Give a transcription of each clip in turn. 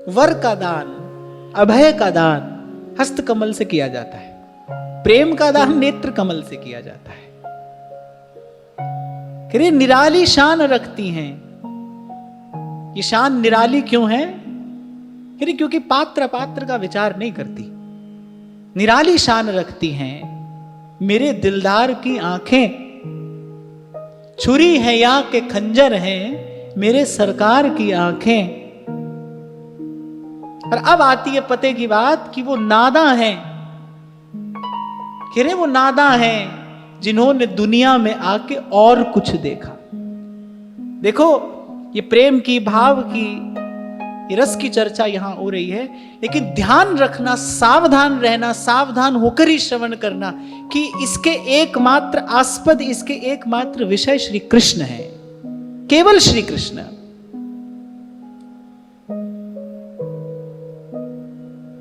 वर का दान, अभय का दान हस्त कमल से किया जाता है, प्रेम का दान नेत्र कमल से किया जाता है। कह निराली शान रखती हैं। ये शान निराली क्यों है? क्योंकि पात्र पात्र का विचार नहीं करती। निराली शान रखती हैं मेरे दिलदार की आंखें, छुरी है या के खंजर हैं मेरे सरकार की आंखें। और अब आती है पते की बात कि वो नादा हैं, कह रहे वो नादा हैं जिन्होंने दुनिया में आके और कुछ देखा। देखो ये प्रेम की, भाव की, ये रस की चर्चा यहां हो रही है, लेकिन ध्यान रखना, सावधान रहना, सावधान होकर ही श्रवण करना कि इसके एकमात्र आस्पद, इसके एकमात्र विषय श्री कृष्ण है, केवल श्री कृष्ण।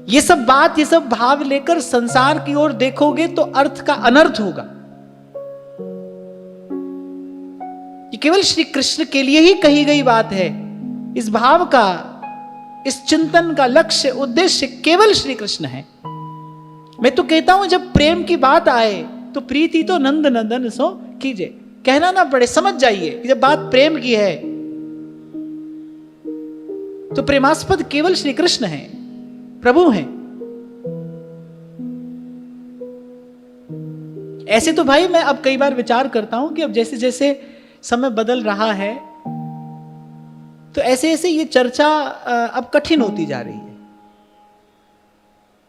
ये सब बात, ये सब भाव लेकर संसार की ओर देखोगे तो अर्थ का अनर्थ होगा। ये केवल श्री कृष्ण के लिए ही कही गई बात है। इस भाव का, इस चिंतन का लक्ष्य, उद्देश्य केवल श्री कृष्ण है। मैं तो कहता हूं जब प्रेम की बात आए तो प्रीति तो नंद नंदन सो कीजिए, कहना ना पड़े, समझ जाइए कि जब बात प्रेम की है तो प्रेमास्पद केवल श्री कृष्ण है, प्रभु हैं। ऐसे तो भाई मैं अब कई बार विचार करता हूं कि अब जैसे जैसे समय बदल रहा है तो ऐसे ऐसे ये चर्चा अब कठिन होती जा रही है।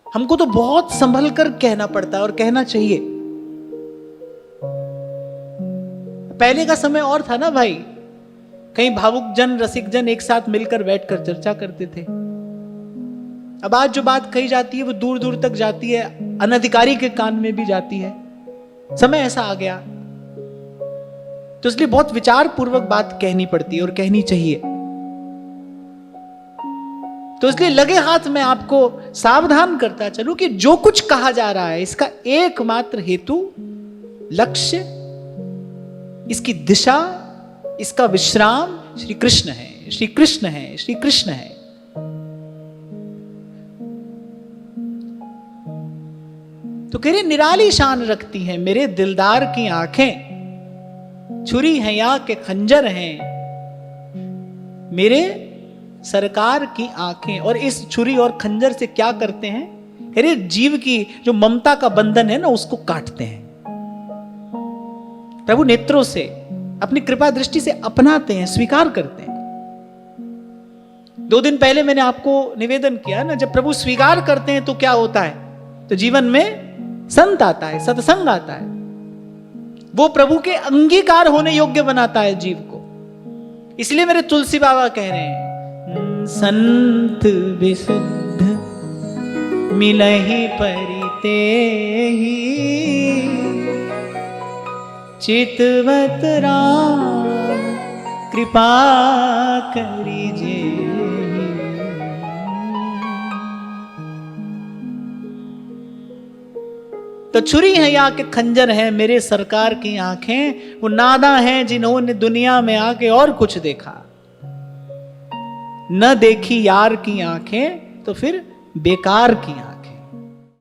हमको तो बहुत संभल कर कहना पड़ता है और कहना चाहिए। पहले का समय और था ना भाई, कई भावुक जन, रसिक जन एक साथ मिलकर बैठकर चर्चा करते थे। अब आज जो बात कही जाती है वो दूर दूर तक जाती है, अनधिकारी के कान में भी जाती है। समय ऐसा आ गया तो इसलिए बहुत विचार पूर्वक बात कहनी पड़ती है और कहनी चाहिए। तो इसलिए लगे हाथ में आपको सावधान करता चलूं कि जो कुछ कहा जा रहा है इसका एकमात्र हेतु, लक्ष्य, इसकी दिशा, इसका विश्राम श्री कृष्ण है, श्री कृष्ण है, श्री कृष्ण है। तो कह रहे निराली शान रखती हैं मेरे दिलदार की आंखें, छुरी है या के खंजर हैं मेरे सरकार की आंखें। और इस छुरी और खंजर से क्या करते हैं? कह रहे जीव की जो ममता का बंधन है ना, उसको काटते हैं। प्रभु नेत्रों से, अपनी कृपा दृष्टि से अपनाते हैं, स्वीकार करते हैं। 2 दिन पहले मैंने आपको निवेदन किया ना, जब प्रभु स्वीकार करते हैं तो क्या होता है? तो जीवन में संत आता है, सत्संग आता है। वो प्रभु के अंगीकार होने योग्य बनाता है जीव को। इसलिए मेरे तुलसी बाबा कह रहे हैं, संत विशुद्ध मिलहि परिते ही, चितवत राम कृपा करिजे। तो छुरी है या के खंजर है मेरे सरकार की आंखें, वो नादा हैं जिन्होंने दुनिया में आके और कुछ देखा। न देखी यार की आंखें तो फिर बेकार की आंखें।